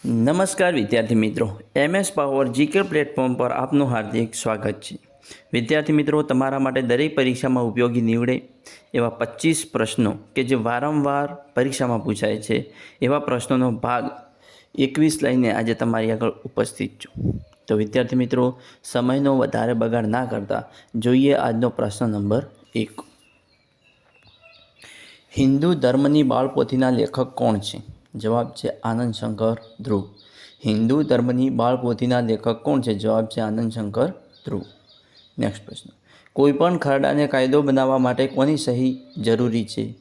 નમસ્કાર વિદ્યાર્થી મિત્રો, MS પાવર જીકે પ્લેટફોર્મ પર આપનું હાર્દિક સ્વાગત છે. વિદ્યાર્થી મિત્રો, તમારા માટે દરેક પરીક્ષામાં ઉપયોગી નીવડે એવા 25 પ્રશ્નો કે જે વારંવાર પરીક્ષામાં પૂછાય છે એવા પ્રશ્નોનો ભાગ 21 લઈને આજે તમારી આગળ ઉપસ્થિત છું. તો વિદ્યાર્થી મિત્રો, સમયનો વધારે બગાડ ના કરતા જોઈએ આજનો પ્રશ્ન નંબર 1. હિન્દુ ધર્મની બાળપોથીના લેખક કોણ છે? જવાબ છે આનંદ શંકર ધ્રુવ. હિન્દુ ધર્મની બાળપોથીના લેખક કોણ છે? જવાબ છે આનંદ શંકર ધ્રુવ. નેક્સ્ટ પ્રશ્ન. કોઈપણ ખરડાને કાયદો બનાવવા માટે કોની સહી જરૂરી છે?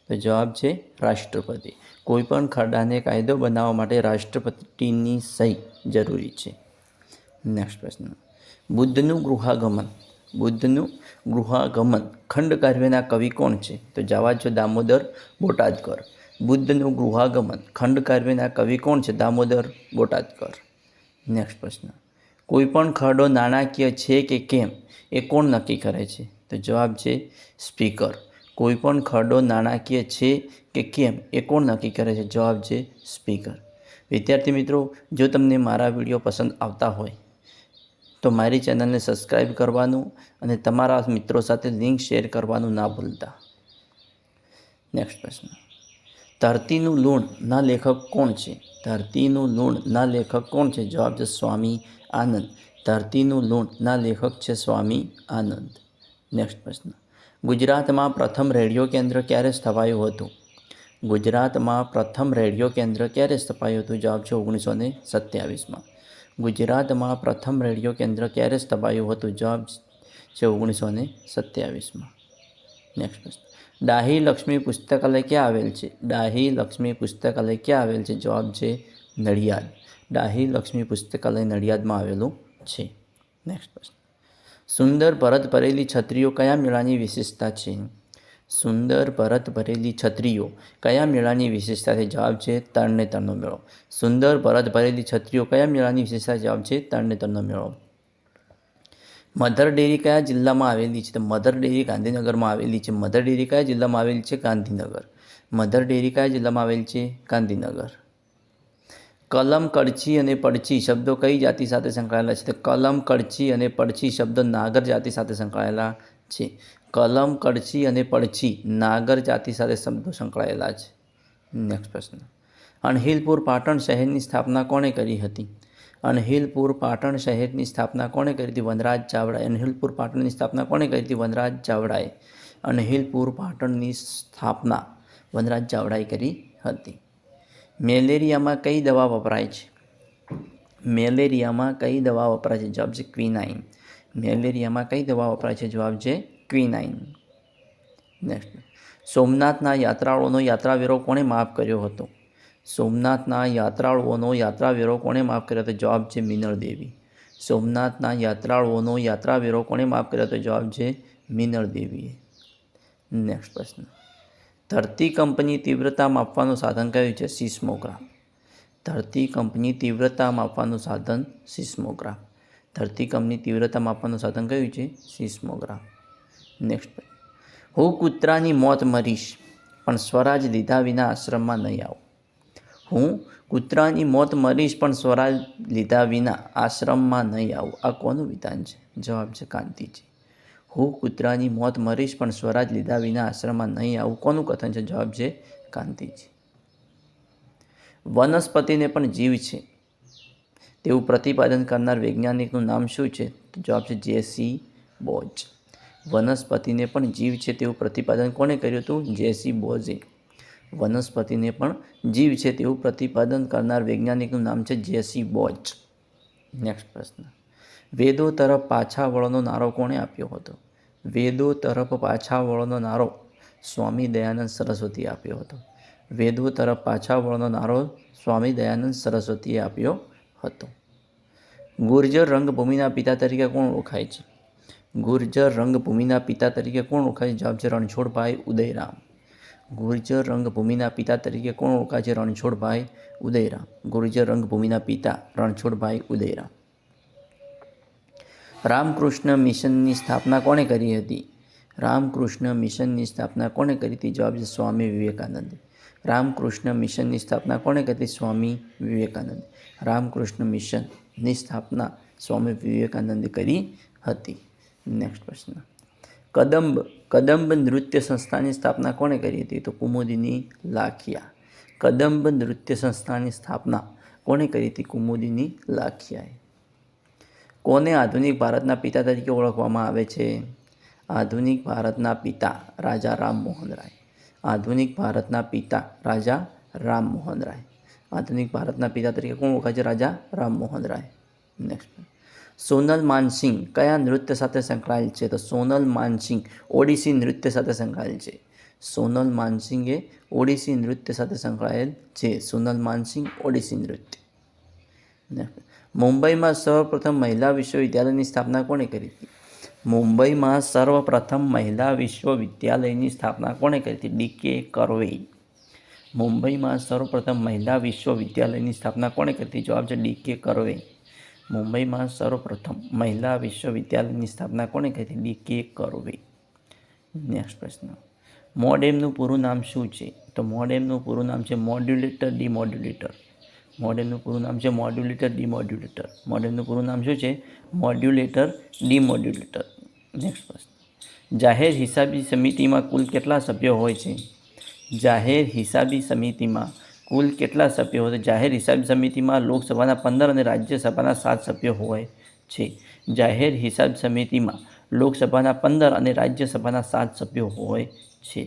તો જવાબ છે રાષ્ટ્રપતિ. કોઈપણ ખરડાને કાયદો બનાવવા માટે રાષ્ટ્રપતિની સહી જરૂરી છે. નેક્સ્ટ પ્રશ્ન. બુદ્ધનું ગૃહાગમન ખંડ કાવ્યના કવિ કોણ છે? તો જવાબ છે દામોદર બોટાદકર. બુદ્ધનું ગૃહાગમન ખંડ કાવ્યના કવિ કોણ છે? દામોદર બોટાદકર. નેક્સ્ટ પ્રશ્ન. કોઈપણ ખરડો નાણાકીય છે કે કેમ એ કોણ નક્કી કરે છે? તો જવાબ છે સ્પીકર. કોઈપણ ખરડો નાણાકીય છે કે કેમ એ કોણ નક્કી કરે છે? જવાબ છે સ્પીકર. વિદ્યાર્થી મિત્રો, જો તમને મારા વિડીયો પસંદ આવતા હોય તો મારી ચેનલને સબસ્ક્રાઈબ કરવાનું અને તમારા મિત્રો સાથે લિંક શેર કરવાનું ના ભૂલતા. નેક્સ્ટ પ્રશ્ન. ધરતીનું લૂણના લેખક કોણ છે? ધરતીનું લૂણના લેખક કોણ છે? જવાબ છે સ્વામી આનંદ. ધરતીનું લૂણના લેખક છે સ્વામી આનંદ. નેક્સ્ટ પ્રશ્ન. ગુજરાતમાં પ્રથમ રેડિયો કેન્દ્ર ક્યારે સ્થપાયું હતું? ગુજરાતમાં પ્રથમ રેડિયો કેન્દ્ર ક્યારે સ્થપાયું હતું? જવાબ છે 1927માં. ગુજરાતમાં પ્રથમ રેડિયો કેન્દ્ર ક્યારે સ્થપાયું હતું? જવાબ છે 1927માં. નેક્સ્ટ પ્રશ્ન. ડાહી લક્ષ્મી પુસ્તકાલય ક્યાં આવેલ છે? ડાહી લક્ષ્મી પુસ્તકાલય ક્યાં આવેલ છે? જવાબ છે નડિયાદ. ડાહી લક્ષ્મી પુસ્તકાલય નડિયાદમાં આવેલું છે. નેક્સ્ટ પ્રશ્ન. સુંદર ભરત ભરેલી છત્રીઓ કયા મેળાની વિશેષતા છે? સુંદર ભરત ભરેલી છત્રીઓ કયા મેળાની વિશેષતા છે? જવાબ છે તરણેતરનો મેળો. સુંદર ભરત ભરેલી છત્રીઓ કયા મેળાની વિશેષતા? જવાબ છે તરણેતરનો મેળો. મધર ડેરી કયા જિલ્લામાં આવેલી છે? તો મધર ડેરી ગાંધીનગરમાં આવેલી છે. મધર ડેરી કયા જિલ્લામાં આવેલી છે? ગાંધીનગર. મધર ડેરી કયા જિલ્લામાં આવેલી છે? ગાંધીનગર. કલમ, કડછી અને પડછી શબ્દો કઈ જાતિ સાથે સંકળાયેલા છે? તો કલમ, કડછી અને પડછી શબ્દો નાગર જાતિ સાથે સંકળાયેલા છે. કલમ, કડછી અને પડછી નાગર જાતિ સાથે શબ્દો સંકળાયેલા છે. નેક્સ્ટ પ્રશ્ન. અણહિલપુર પાટણ શહેરની સ્થાપના કોણે કરી હતી? અણહિલપુર પાટણ શહેરની સ્થાપના કોણે કરી હતી? વનરાજ ચાવડાએ. અણહિલપુર પાટણની સ્થાપના કોણે કરી હતી? વનરાજ ચાવડાએ. અણહિલપુર પાટણની સ્થાપના વનરાજ ચાવડાએ કરી હતી. મેલેરિયામાં કઈ દવા વપરાય છે? મેલેરિયામાં કઈ દવા વપરાય છે? જવાબ છે ક્વિનાઇન. મેલેરિયામાં કઈ દવા વપરાય છે? જવાબ છે ક્વિનાઇન. નેક્સ્ટ. સોમનાથના યાત્રાળુઓનો યાત્રાવેરો કોણે માફ કર્યો હતો? સોમનાથના યાત્રાળુઓનો યાત્રાવેરો કોણે માફ કર્યો હતો? જવાબ છે મિનળ દેવી. સોમનાથના યાત્રાળુઓનો યાત્રાવેરો કોણે માફ કર્યો હતો? જવાબ છે મિનળ દેવીએ. નેક્સ્ટ પ્રશ્ન. ધરતીકંપની તીવ્રતા માપવાનું સાધન કયું છે? સિસ્મોગ્રાફ. ધરતીકંપની તીવ્રતા માપવાનું સાધન સિસ્મોગ્રાફ. ધરતીકંપની તીવ્રતા માપવાનું સાધન કયું છે? સિસ્મોગ્રાફ. નેક્સ્ટ. હું કૂતરાની મોત મરીશ પણ સ્વરાજ લીધા વિના આશ્રમમાં નહીં આવું. હું કૂતરાની મોત મરીશ પણ સ્વરાજ લીધા વિના આશ્રમમાં નહીં આવું. આ કોનું વિધાન છે? જવાબ છે ગાંધીજી. હું કૂતરાની મોત મરીશ પણ સ્વરાજ લીધા વિના આશ્રમમાં નહીં આવું કોનું કથન છે? જવાબ છે ગાંધીજી. વનસ્પતિને પણ જીવ છે તેવું પ્રતિપાદન કરનાર વૈજ્ઞાનિકનું નામ શું છે? તો જવાબ છે જે.સી. બોઝ. વનસ્પતિને પણ જીવ છે તેવું પ્રતિપાદન કોણે કર્યું હતું? જે.સી. બોઝે. વનસ્પતિને પણ જીવ છે તેવું પ્રતિપાદન કરનાર વૈજ્ઞાનિકનું નામ છે જે.સી. બોઝ. નેક્સ્ટ પ્રશ્ન. વેદો તરફ પાછા વળોનો નારો કોણે આપ્યો હતો? વેદો તરફ પાછા વળોનો નારો સ્વામી દયાનંદ સરસ્વતીએ આપ્યો હતો. વેદો તરફ પાછા વળોનો નારો સ્વામી દયાનંદ સરસ્વતીએ આપ્યો હતો. ગુર્જર રંગભૂમિના પિતા તરીકે કોણ ઓળખાય છે? ગુર્જર રંગભૂમિના પિતા તરીકે કોણ ઓળખાય છે? જવાબ છે રણછોડભાઈ ઉદયરામ. ગુર્જર રંગભૂમિના પિતા તરીકે કોણ ઓળખાય છે? રણછોડભાઈ ઉદયરામ. ગુર્જર રંગભૂમિના પિતા રણછોડભાઈ ઉદયરામ. રામકૃષ્ણ મિશનની સ્થાપના કોણે કરી હતી? રામકૃષ્ણ મિશનની સ્થાપના કોણે કરી હતી? જવાબ છે સ્વામી વિવેકાનંદે. રામકૃષ્ણ મિશનની સ્થાપના કોણે કરી? સ્વામી વિવેકાનંદ. રામકૃષ્ણ મિશનની સ્થાપના સ્વામી વિવેકાનંદે કરી હતી. નેક્સ્ટ પ્રશ્ન, કદંબ નૃત્ય સંસ્થાની સ્થાપના કોણે કરી હતી? તો કુમુદિની લાખિયા. કદંબ નૃત્ય સંસ્થાની સ્થાપના કોણે કરી હતી? કુમુદિની લાખિયાએ. કોને આધુનિક ભારતના પિતા તરીકે ઓળખવામાં આવે છે? આધુનિક ભારતના પિતા રાજા રામમોહન રાય. આધુનિક ભારતના પિતા રાજા રામમોહન રાય. આધુનિક ભારતના પિતા તરીકે કોણ ઓળખાય છે? રાજા રામમોહન રાય. નેક્સ્ટ, સોનલ માનસિંહ કયા નૃત્ય સાથે સંકળાયેલ છે? તો સોનલ માનસિંહ ઓડિસી નૃત્ય સાથે સંકળાયેલ છે. સોનલ માનસિંહ એ ઓડિસી નૃત્ય સાથે સંકળાયેલ છે. સોનલ માનસિંહ ઓડિસી નૃત્ય. મુંબઈમાં સર્વપ્રથમ મહિલા વિશ્વવિદ્યાલયની સ્થાપના કોણે કરી હતી? મુંબઈમાં સર્વપ્રથમ મહિલા વિશ્વવિદ્યાલયની સ્થાપના કોણે કરી હતી? ડી.કે. કર્વે. મુંબઈમાં સર્વપ્રથમ મહિલા વિશ્વવિદ્યાલયની સ્થાપના કોણે કરી હતી? જવાબ છે ડી.કે. કર્વે. મુંબઈમાં સર્વપ્રથમ મહિલા વિશ્વવિદ્યાલયની સ્થાપના કોણે કરી હતી? ડી.કે. કર્વે. નેક્સ્ટ પ્રશ્ન, મોડેમનું પૂરું નામ શું છે? તો મોડેમનું પૂરું નામ છે મોડ્યુલેટર ડિમોડ્યુલેટર. મોડેમનું પૂરું નામ છે મોડ્યુલેટર ડિમોડ્યુલેટર. મોડેમનું પૂરું નામ શું છે? Modulator demodulator. નેક્સ્ટ પ્રશ્ન, જાહેર હિસાબી સમિતિમાં કુલ કેટલા સભ્યો હોય છે? જાહેર હિસાબી સમિતિમાં કુલ કેટલા સભ્યો હોય છે? જાહેર હિસાબી સમિતિમાં લોકસભાના 15 અને રાજ્યસભાના 7 સભ્યો હોય છે. જાહેર હિસાબ સમિતિમાં લોકસભાના 15 અને રાજ્યસભાના 7 સભ્યો હોય છે.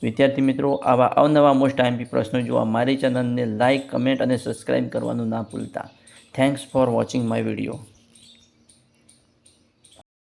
વિદ્યાર્થી મિત્રો, આવા અવનવા મોસ્ટ આઈએમપી પ્રશ્નો જોવા મારી ચેનલને લાઇક, કમેન્ટ અને સબસ્ક્રાઈબ કરવાનું ના ભૂલતા. Thanks for watching my video.